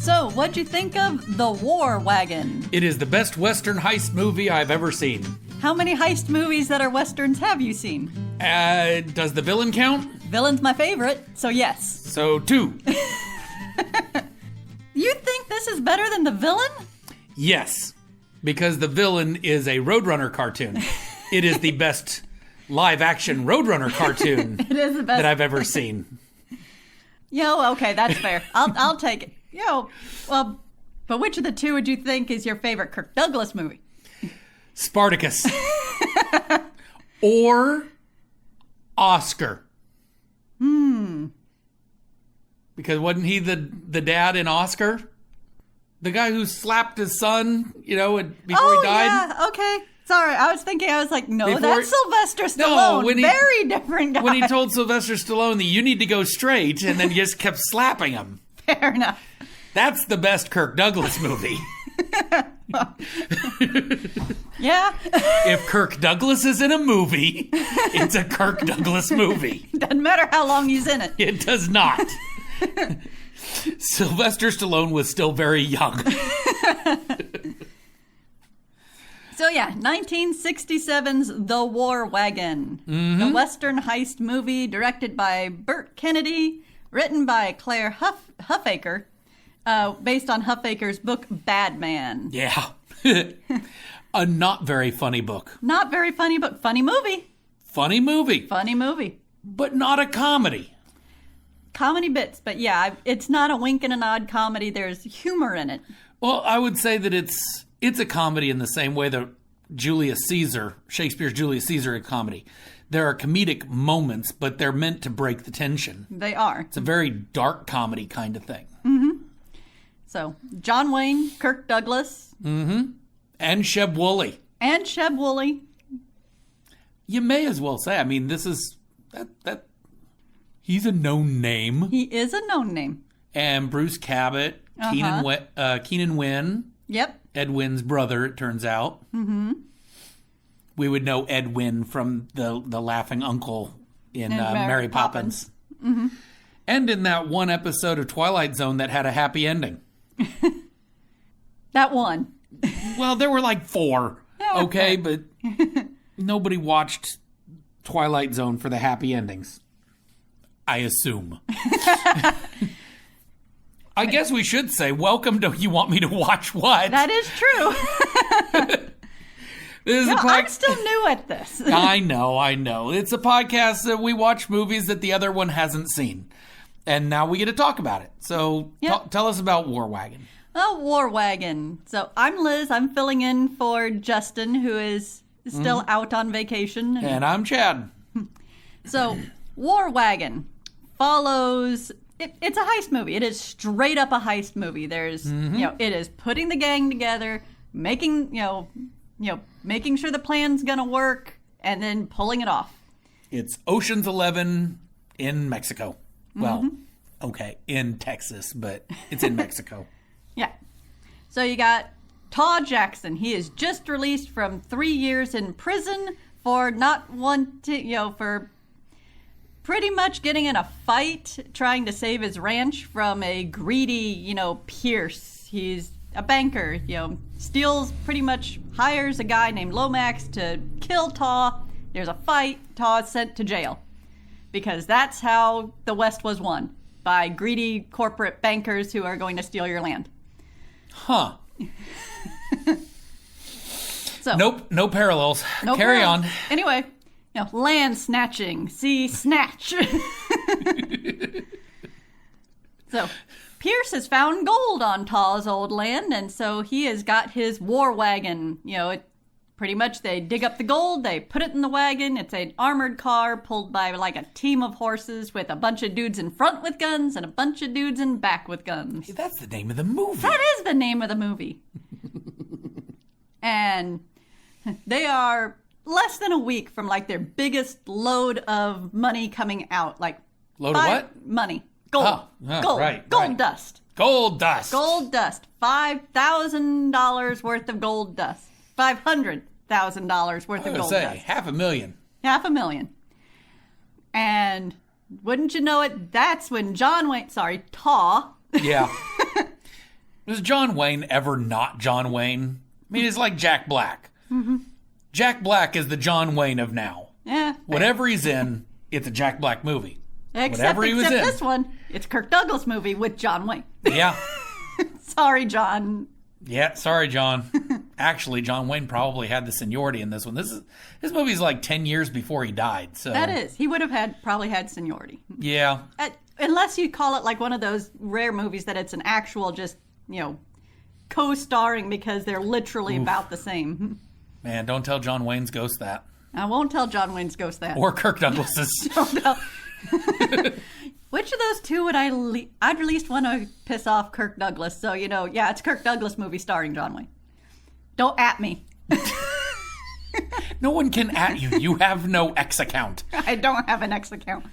So, what'd you think of The War Wagon? It is the best Western heist movie I've ever seen. How many heist movies that are Westerns have you seen? Does the villain count? Villain's my favorite, so yes. So 2. You think this is better than the villain? Yes, because the villain is a Roadrunner cartoon. It is the best live-action Roadrunner cartoon It is the best that I've ever seen. Okay, that's fair. I'll take it. Well, but which of the two would you think is your favorite Kirk Douglas movie? Spartacus. Or Oscar. Because wasn't he the dad in Oscar? The guy who slapped his son, before he died? Yeah, okay. Sorry, I was like, no, Before- that's Sylvester Stallone. when he- Very different guy. When he told Sylvester Stallone that you need to go straight, and then he just kept slapping him. Fair enough. That's the best Kirk Douglas movie. Yeah. If Kirk Douglas is in a movie, it's a Kirk Douglas movie. Doesn't matter how long he's in it. It does not. Sylvester Stallone was still very young. So yeah, 1967's The War Wagon. The Western heist movie directed by Burt Kennedy, written by Claire Huffaker, based on Huffaker's book Bad Man. Yeah. A not very funny book. Not very funny book. Funny movie. Funny movie. Funny movie. But not a comedy. Comedy bits, but yeah, it's not a wink and a nod comedy. There's humor in it. Well, I would say that it's a comedy in the same way that Shakespeare's Julius Caesar is a comedy. There are comedic moments, but they're meant to break the tension. They are. It's a very dark comedy kind of thing. So, John Wayne, Kirk Douglas. And Sheb Woolley. And Sheb Woolley. You may as well say, this is... that he's a known name. He is a known name. And Bruce Cabot, Keenan Wynn. Yep. Ed Wynn's brother, it turns out. We would know Ed Wynn from the laughing uncle in Mary Poppins. And in that one episode of Twilight Zone that had a happy ending. That one. Well, there were like 4. Okay, but nobody watched Twilight Zone for the happy endings. I assume. I guess we should say, welcome to You Want Me to Watch What? That is true. I'm still new at this. I know. It's a podcast that we watch movies that the other one hasn't seen. And now we get to talk about it. So tell us about War Wagon. Oh, War Wagon. So I'm Liz. I'm filling in for Justin, who is still out on vacation. And I'm Chad. So War Wagon follows... It's a heist movie. It is straight up a heist movie. There's, it is putting the gang together, making sure the plan's gonna work, and then pulling it off. It's Ocean's 11 in Mexico. Well, okay, in Texas, but it's in Mexico. Yeah. So you got Taw Jackson. He is just released from 3 years in prison for for pretty much getting in a fight trying to save his ranch from a greedy, Pierce. He's a banker, hires a guy named Lomax to kill Taw. There's a fight. Taw is sent to jail because that's how the West was won, by greedy corporate bankers who are going to steal your land. Huh. So Nope, no parallels. no Carry problem. on. Anyway, land snatching. See, snatch. So Pierce has found gold on Taw's old land, and so he has got his war wagon. Pretty much they dig up the gold, they put it in the wagon. It's an armored car pulled by like a team of horses with a bunch of dudes in front with guns and a bunch of dudes in back with guns. Hey, that's the name of the movie. That is the name of the movie. And they are less than a week from like their biggest load of money coming out. Load of what? Money. Gold. Gold. Right. Gold dust. Gold dust. Gold dust. $5,000 worth of gold dust. $500,000 worth of gold dust. $500,000. $500,000. And wouldn't you know it, that's when Taw. Yeah. Was John Wayne ever not John Wayne? I mean, it's like Jack Black. Mm-hmm. Jack Black is the John Wayne of now. Yeah. Whatever he's in, it's a Jack Black movie. Except this one, it's Kirk Douglas movie with John Wayne. Yeah. Sorry, John. Yeah, sorry, John. Actually, John Wayne probably had the seniority in this one. This movie's like 10 years before he died. So that is. He would have probably had seniority. Yeah. Unless you call it like one of those rare movies that it's an actual just, co-starring because they're literally about the same. Man, don't tell John Wayne's ghost that. I won't tell John Wayne's ghost that. Or Kirk Douglas's. Don't tell. Which of those two would I'd at least want to piss off Kirk Douglas? So, it's Kirk Douglas movie starring John Wayne. Don't at me. No one can at you. You have no X account. I don't have an X account.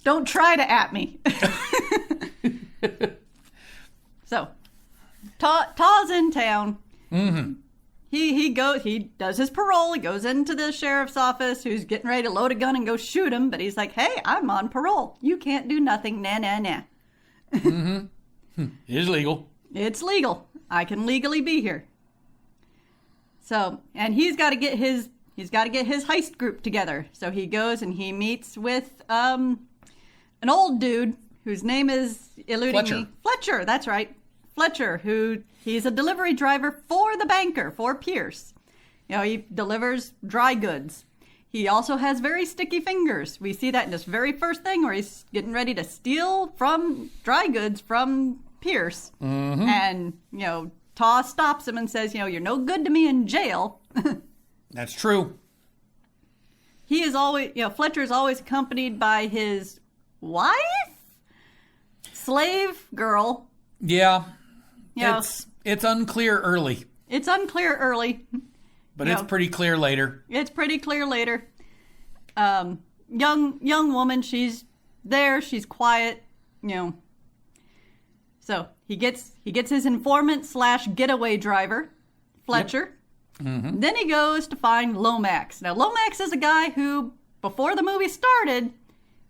Don't try to at me. So, Taw's in town. Mm-hmm. He does his parole. He goes into the sheriff's office, who's getting ready to load a gun and go shoot him. But he's like, "Hey, I'm on parole. You can't do nothing. Nah, nah, nah." Mm-hmm. It is legal. It's legal. I can legally be here. So, and he's got to get his heist group together. So he goes and he meets with an old dude whose name is eluding me. Fletcher. That's right. Fletcher, he's a delivery driver for the banker, for Pierce. He delivers dry goods. He also has very sticky fingers. We see that in this very first thing where he's getting ready to steal from dry goods from Pierce. Mm-hmm. And, Taw stops him and says, you're no good to me in jail. That's true. He is always, Fletcher is always accompanied by his wife? Slave girl. Yeah. It's unclear early. It's unclear early. But it's pretty clear later. It's pretty clear later. Young woman, she's there, she's quiet, So he gets his informant / getaway driver, Fletcher. Yep. Mm-hmm. Then he goes to find Lomax. Now Lomax is a guy who, before the movie started,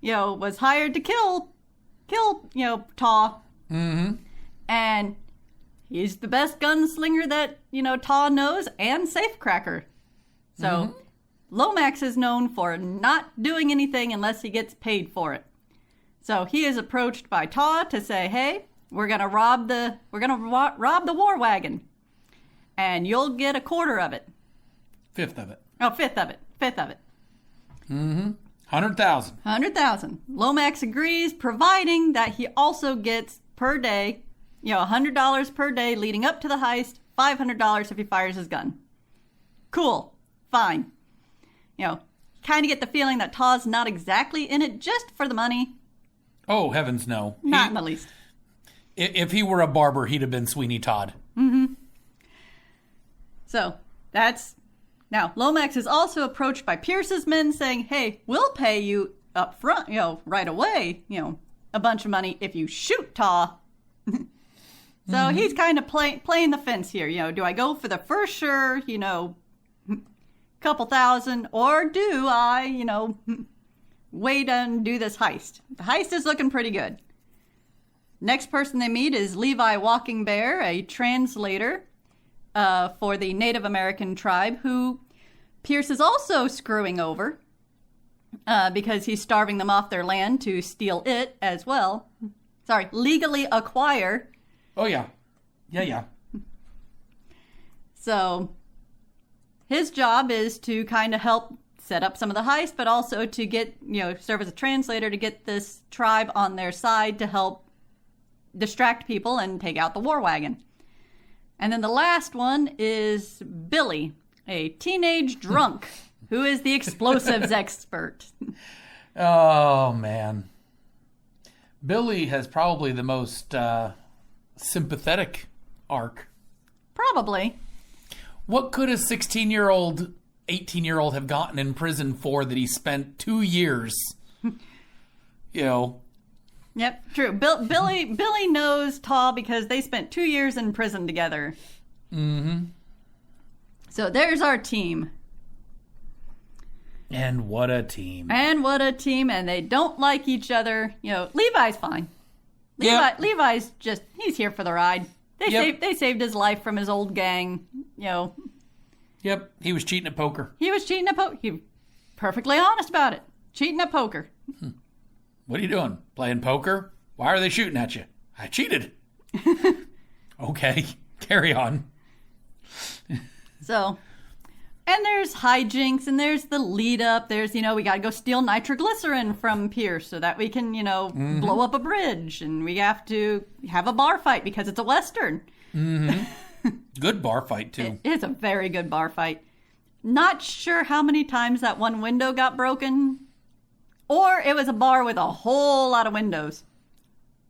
was hired to kill Taw. Mm-hmm. And he's the best gunslinger that, Taw knows, and safecracker. So, mm-hmm. Lomax is known for not doing anything unless he gets paid for it. So he is approached by Taw to say, "Hey, we're gonna rob the War Wagon, and you'll get a quarter of it." Fifth of it. Oh, fifth of it. Mm-hmm. 100,000. 100,000. Lomax agrees, providing that he also gets per day, $100 per day leading up to the heist, $500 if he fires his gun. Cool. Fine. Kind of get the feeling that Taw's not exactly in it just for the money. Oh, heavens no. Not in the least. If he were a barber, he'd have been Sweeney Todd. Mm-hmm. So, now, Lomax is also approached by Pierce's men saying, "Hey, we'll pay you up front, right away, a bunch of money if you shoot Taw." So mm-hmm. He's kind of playing the fence here. Do I go for the first sure, couple thousand, or do I, wait and do this heist? The heist is looking pretty good. Next person they meet is Levi Walking Bear, a translator for the Native American tribe, who Pierce is also screwing over because he's starving them off their land to steal it as well. Sorry, legally acquire. Oh, yeah. Yeah. So his job is to kind of help set up some of the heist, but also to get, serve as a translator to get this tribe on their side to help distract people and take out the War Wagon. And then the last one is Billy, a teenage drunk who is the explosives expert. Oh, man. Billy has probably the most sympathetic arc. Probably. What could a 16-year-old, 18-year-old have gotten in prison for that he spent 2 years, Yep, true. Billy knows Taw because they spent 2 years in prison together. Mm-hmm. So there's our team. And what a team. And they don't like each other. Levi's fine. Levi's just, he's here for the ride. They saved his life from his old gang, Yep, he was cheating at poker. He was perfectly honest about it. Cheating at poker. What are you doing? Playing poker? Why are they shooting at you? I cheated. Okay, carry on. So, and there's hijinks, and there's the lead up. There's, we got to go steal nitroglycerin from Pierce so that we can, blow up a bridge. And we have to have a bar fight because it's a Western. Mm-hmm. Good bar fight, too. It's a very good bar fight. Not sure how many times that one window got broken. Or it was a bar with a whole lot of windows.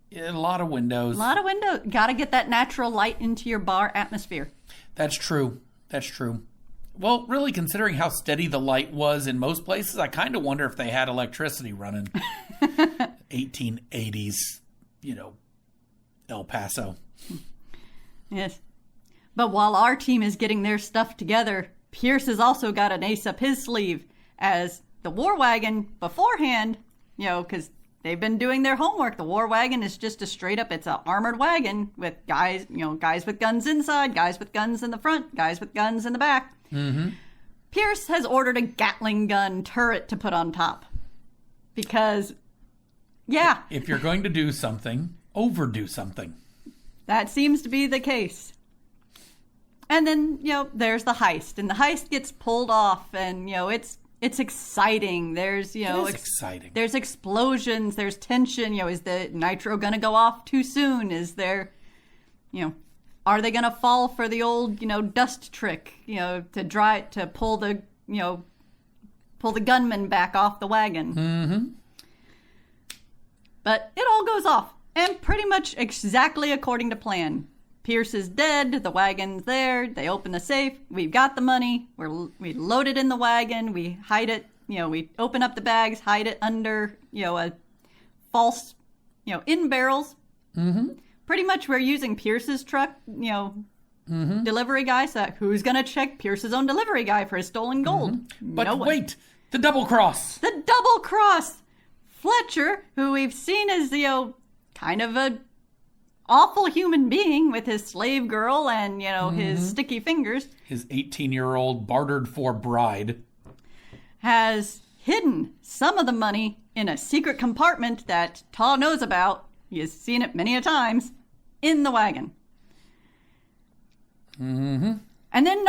Yeah, a lot of windows. Got to get that natural light into your bar atmosphere. That's true. Well, really, considering how steady the light was in most places, I kind of wonder if they had electricity running. 1880s, El Paso. Yes. But while our team is getting their stuff together, Pierce has also got an ace up his sleeve, as the War Wagon beforehand, because they've been doing their homework. The War Wagon is just it's an armored wagon with guys with guns inside, guys with guns in the front, guys with guns in the back. Mm-hmm. Pierce has ordered a Gatling gun turret to put on top. Because, if you're going to do something, overdo something. That seems to be the case. And then, there's the heist. And the heist gets pulled off, and, it's exciting. There's, exciting. There's explosions. There's tension. Is the nitro going to go off too soon? Is there, are they going to fall for the old, dust trick, to pull the gunman back off the wagon? Mm-hmm. But it all goes off, and pretty much exactly according to plan. Pierce is dead. The wagon's there. They open the safe. We've got the money. We load it in the wagon. We hide it. We open up the bags, hide it under, a false, in barrels. Mm-hmm. Pretty much we're using Pierce's truck, mm-hmm. delivery guy. So who's going to check Pierce's own delivery guy for his stolen gold? Mm-hmm. But wait, the double cross. The double cross. Fletcher, who we've seen as, kind of a awful human being with his slave girl and, mm-hmm. his sticky fingers. His 18-year-old bartered for bride. Has hidden some of the money in a secret compartment that Taw knows about. He has seen it many a times in the wagon. Mm-hmm. And then,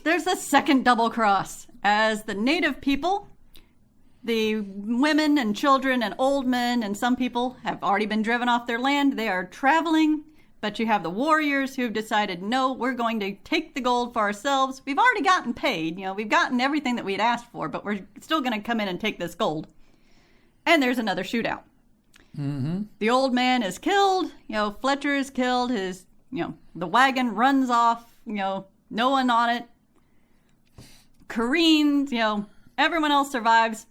there's a second double cross. As the native people, the women and children and old men and some people have already been driven off their land. They are traveling, but you have the warriors who have decided, no, we're going to take the gold for ourselves. We've already gotten paid. We've gotten everything that we had asked for, but we're still going to come in and take this gold. And there's another shootout. Mm-hmm. The old man is killed. Fletcher is killed. The wagon runs off. No one on it. Careens. Everyone else survives.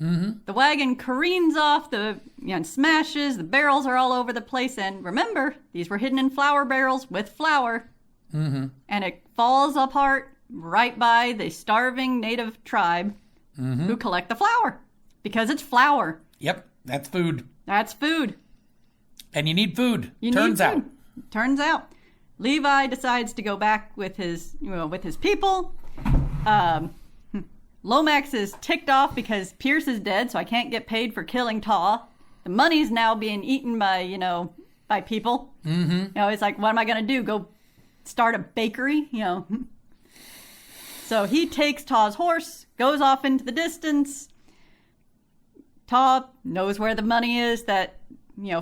Mm-hmm. The wagon careens off, and smashes, the barrels are all over the place, and remember, these were hidden in flour barrels with flour. Mm-hmm. And it falls apart right by the starving native tribe mm-hmm. who collect the flour, because it's flour. Yep, that's food. That's food. And you need food, Turns out. Levi decides to go back with his people. Lomax is ticked off because Pierce is dead, so I can't get paid for killing Taw. The money's now being eaten by people. Mm-hmm. It's like, what am I going to do? Go start a bakery? So he takes Taw's horse, goes off into the distance. Taw knows where the money is that,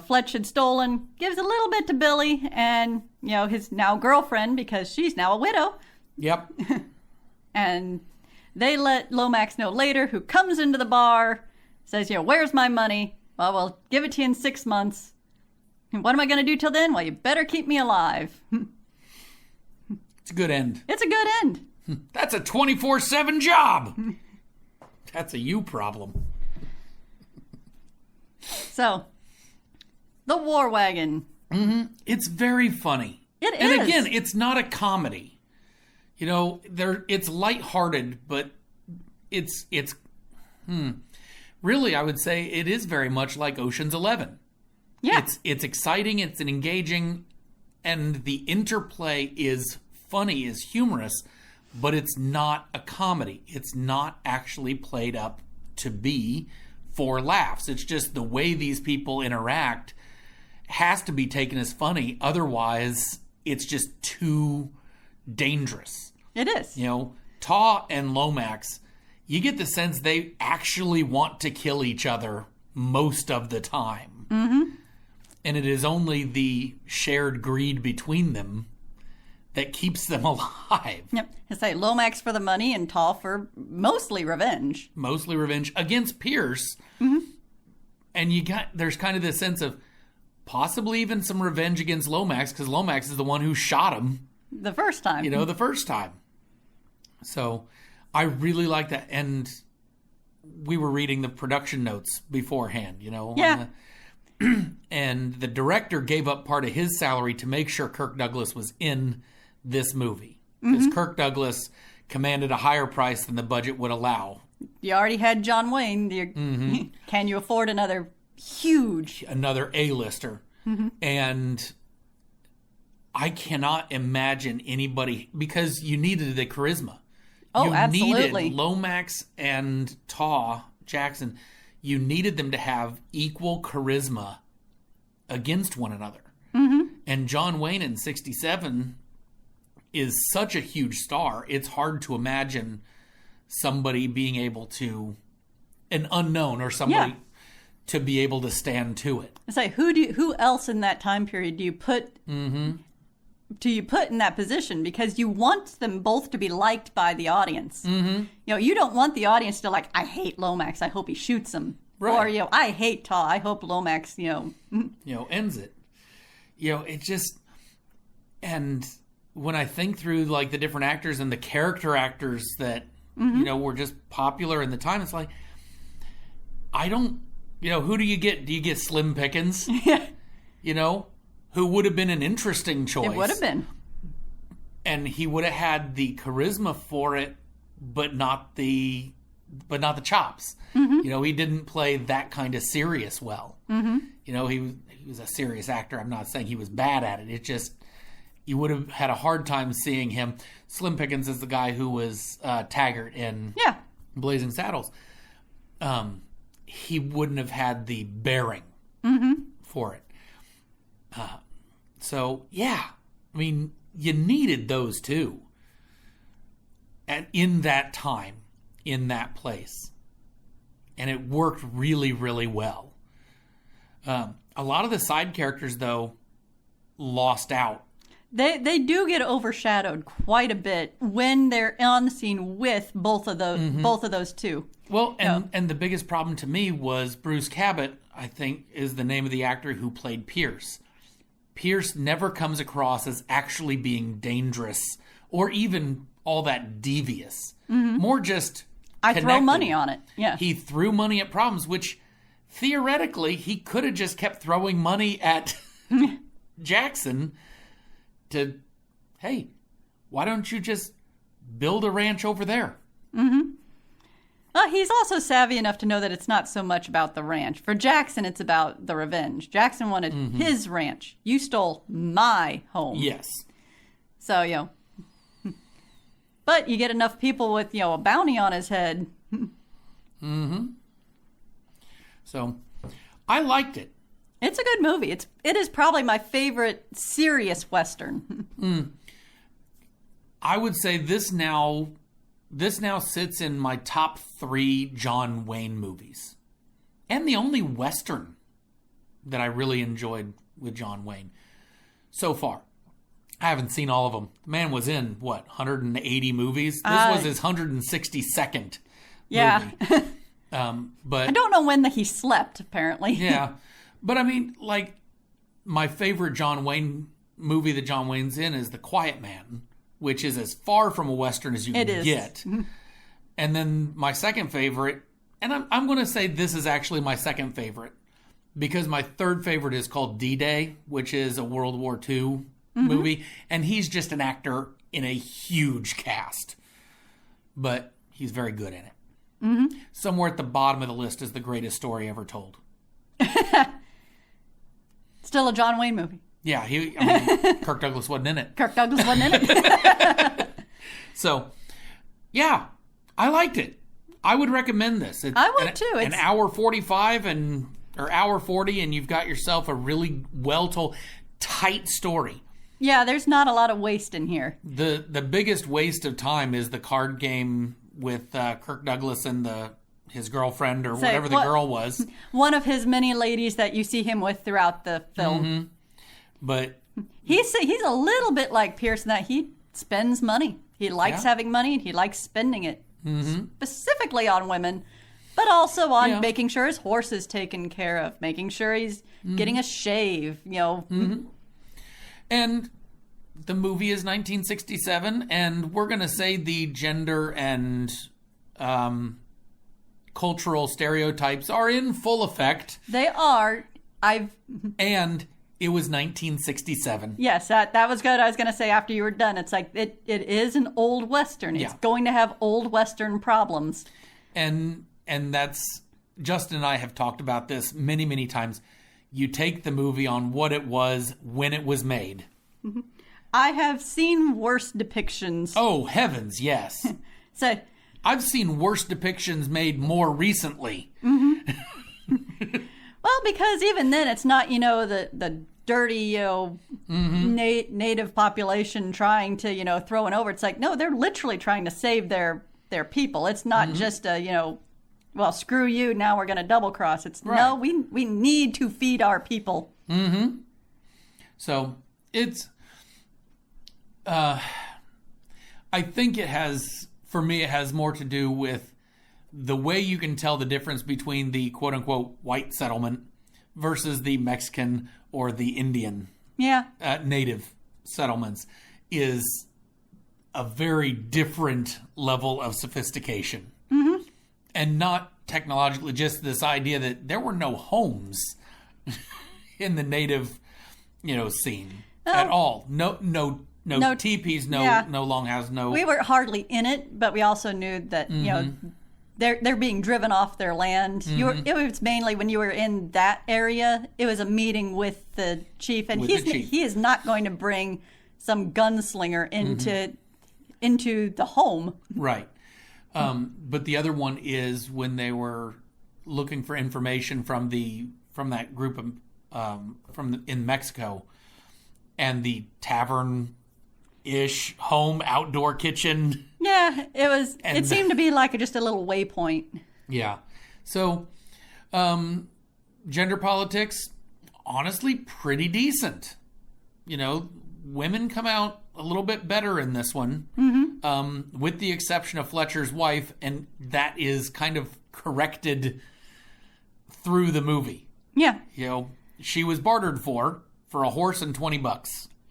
Fletch had stolen, gives a little bit to Billy and, his now girlfriend, because she's now a widow. Yep. And they let Lomax know later, who comes into the bar, says, where's my money? Well, we'll give it to you in 6 months. And what am I going to do till then? Well, you better keep me alive. It's a good end. It's a good end. That's a 24/7 job. That's a you problem. So, the War Wagon. Mm-hmm. It's very funny. It is. And again, it's not a comedy. It's lighthearted, but it's really, I would say it is very much like Ocean's 11. Yeah. It's exciting, it's engaging, and the interplay is funny, is humorous, but it's not a comedy. It's not actually played up to be for laughs. It's just the way these people interact has to be taken as funny. Otherwise, it's just too dangerous. It is. You know, Taw and Lomax, you get the sense they actually want to kill each other most of the time. Mm-hmm. And it is only the shared greed between them that keeps them alive. Yep. I say Lomax for the money and Taw for mostly revenge. Mostly revenge against Pierce. Mm-hmm. And there's kind of this sense of possibly even some revenge against Lomax, because Lomax is the one who shot him. The first time. You know, the first time. So I really like that. And we were reading the production notes beforehand, you know. Yeah. And the director gave up part of his salary to make sure Kirk Douglas was in this movie. Because Kirk Douglas commanded a higher price than the budget would allow. You already had John Wayne. Can you afford another A-lister? And I cannot imagine anybody, because you needed the charisma. Oh, you absolutely. needed Lomax and Taw Jackson. You needed them to have equal charisma against one another. And John Wayne in 1967 is such a huge star. It's hard to imagine somebody being able to, an unknown or somebody, to be able to stand to it. I say, who else in that time period do you put in that position? Because you want them both to be liked by the audience. You know, you don't want the audience to I hate Lomax, I hope he shoots him. Right. Or, I hate Taw, I hope Lomax, ends it. It just, and when I think through the different actors and the character actors that, were just popular in the time, it's I don't, who do you get? Do you get Slim Pickens? Who would have been an interesting choice. It would have been. And he would have had the charisma for it, but not the chops. He didn't play that kind of serious well. He was a serious actor. I'm not saying he was bad at it. It just, you would have had a hard time seeing him. Slim Pickens is the guy who was Taggart in Blazing Saddles. He wouldn't have had the bearing for it. You needed those two in that time, in that place. And it worked really, really well. A lot of the side characters, though, lost out. They do get overshadowed quite a bit when they're on the scene with both of those two. Well, and the biggest problem to me was Bruce Cabot, I think, is the name of the actor who played Pierce. Pierce never comes across as actually being dangerous or even all that devious. More just connected. Throw money on it. Yeah. He threw money at problems, which theoretically he could have just kept throwing money at Jackson to, hey, why don't you just build a ranch over there? Well, he's also savvy enough to know that it's not so much about the ranch. For Jackson, it's about the revenge. Jackson wanted his ranch. You stole my home. Yes. So, but you get enough people with, a bounty on his head. So, I liked it. It's a good movie. It is probably my favorite serious Western. I would say this now sits in my top 3 John Wayne movies. And the only Western that I really enjoyed with John Wayne so far. I haven't seen all of them. The man was in, 180 movies? This was his 162nd movie. But I don't know when he slept, apparently. Yeah. But I mean, my favorite John Wayne movie that John Wayne's in is The Quiet Man, which is as far from a Western as you can get. And then my second favorite, and I'm going to say this is actually my second favorite, because my third favorite is called D-Day, which is a World War II movie. And he's just an actor in a huge cast. But he's very good in it. Somewhere at the bottom of the list is The Greatest Story Ever Told. Still a John Wayne movie. Yeah, Kirk Douglas wasn't in it. Kirk Douglas wasn't in it. So, yeah, I liked it. I would recommend this. I would too. It's an hour 45 or hour 40, and you've got yourself a really well-told, tight story. Yeah, there's not a lot of waste in here. The biggest waste of time is the card game with Kirk Douglas and his girlfriend or whatever the girl was. One of his many ladies that you see him with throughout the film. Mm-hmm. But he's a little bit like Pierce in that he spends money. He likes having money and he likes spending it. Mm-hmm. Specifically on women, but also on making sure his horse is taken care of, making sure he's getting a shave, Mm-hmm. And the movie is 1967, and we're going to say the gender and cultural stereotypes are in full effect. They are. And it was 1967. Yes, that was good. I was going to say after you were done, it's like it is an old Western. It's going to have old Western problems. And that's, Justin and I have talked about this many, many times. You take the movie on what it was when it was made. Mm-hmm. I have seen worse depictions. Oh, heavens, yes. So I've seen worse depictions made more recently. Mm-hmm. Well, because even then, it's not, the dirty, native population trying to, throw it over. It's like, no, they're literally trying to save their people. It's not just well, screw you, now we're going to double cross. It's no, we need to feed our people. Mm-hmm. So it's, I think for me, it has more to do with the way you can tell the difference between the quote unquote white settlement versus the Mexican or the Indian native settlements is a very different level of sophistication. Mm-hmm. And not technologically, just this idea that there were no homes in the native, scene at all. No teepees, no longhouses, no. We were hardly in it, but we also knew that they're being driven off their land. Mm-hmm. It was mainly when you were in that area. It was a meeting with the chief, and he is not going to bring some gunslinger into the home. Right. But the other one is when they were looking for information from that group of in Mexico, and the tavern-ish home outdoor kitchen. Yeah, it seemed to be like just a little waypoint. Yeah. So, gender politics, honestly, pretty decent. Women come out a little bit better in this one, with the exception of Fletcher's wife, and that is kind of corrected through the movie. Yeah. She was bartered for a horse and $20.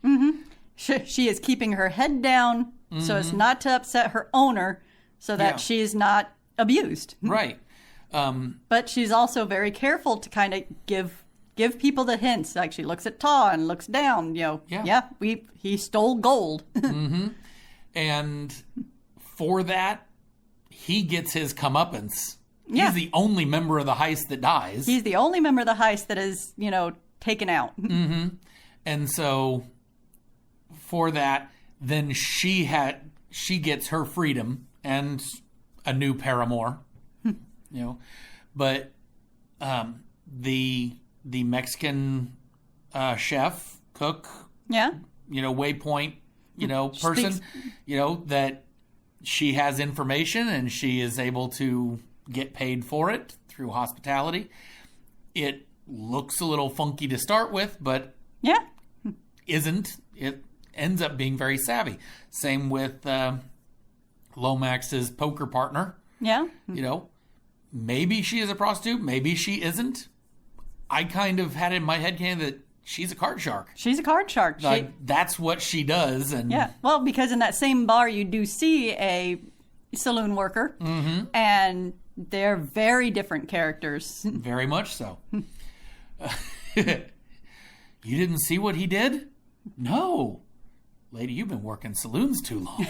Mm-hmm. She is keeping her head down so as not to upset her owner, so that she's not abused. Right. But she's also very careful to kind of give people the hints. Like she looks at Ta and looks down. He stole gold. Mm-hmm. And for that, he gets his comeuppance. He's the only member of the heist that dies. He's the only member of the heist that is, taken out. Mm-hmm. And so for that, then she gets her freedom and a new paramour. But the Mexican chef, cook, waypoint, person, that she has information and she is able to get paid for it through hospitality. It looks a little funky to start with, but isn't. It ends up being very savvy. Same with Lomax's poker partner. Yeah. Maybe she is a prostitute, maybe she isn't. I kind of had in my head that she's a card shark. She's a card shark. That's what she does. And well, because in that same bar you do see a saloon worker, and they're very different characters. Very much so. You didn't see what he did? No. Lady, you've been working saloons too long.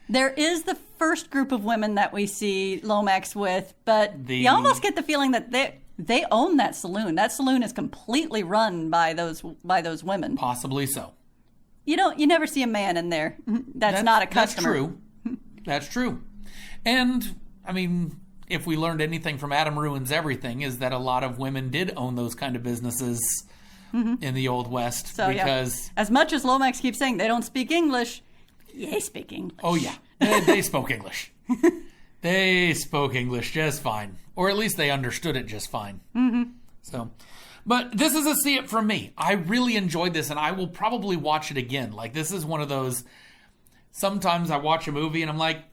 There is the first group of women that we see Lomax with, but you almost get the feeling that they own that saloon. That saloon is completely run by those women. Possibly so. You never see a man in there. That's not a customer. That's true. That's true. And, I mean, if we learned anything from Adam Ruins Everything, is that a lot of women did own those kind of businesses in the Old West. So, because as much as Lomax keeps saying they don't speak English, they speak English. Oh, yeah. They spoke English. They spoke English just fine. Or at least they understood it just fine. So... But this is a see it from me. I really enjoyed this, and I will probably watch it again. Like, this is one of those, sometimes I watch a movie and I'm like,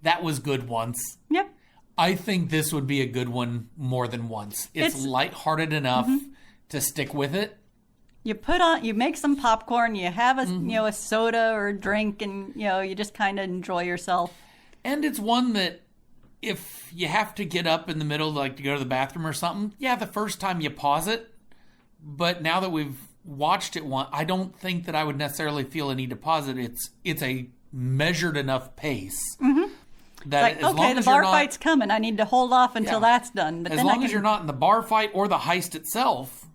that was good once. Yep. I think this would be a good one more than once. It's lighthearted enough to stick with it. You make some popcorn, you have a soda or a drink, and you just kind of enjoy yourself. And it's one that, if you have to get up in the middle, like to go to the bathroom or something, the first time you pause it. But now that we've watched it once, I don't think that I would necessarily feel a need to pause it. It's a measured enough pace. That like, okay, the bar fight's coming. I need to hold off until that's done. But as long as you're not in the bar fight or the heist itself,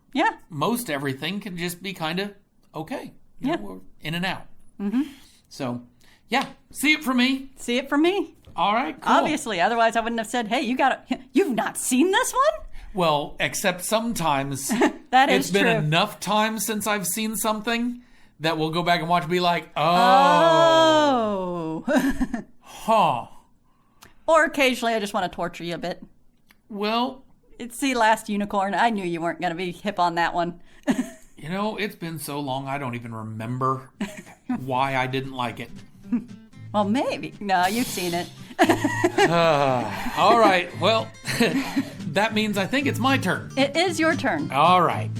most everything can just be kind of okay. We're in and out. So, see it from me. See it from me. All right, cool. Obviously, otherwise I wouldn't have said, hey, you've not seen this one? Well, except sometimes it's been true. Enough time since I've seen something that we'll go back and watch and be like, oh. Huh. Or occasionally I just want to torture you a bit. Well. It's the Last Unicorn. I knew you weren't going to be hip on that one. It's been so long I don't even remember why I didn't like it. Well, maybe. No, you've seen it. All right. Well, that means I think it's my turn. It is your turn. All right.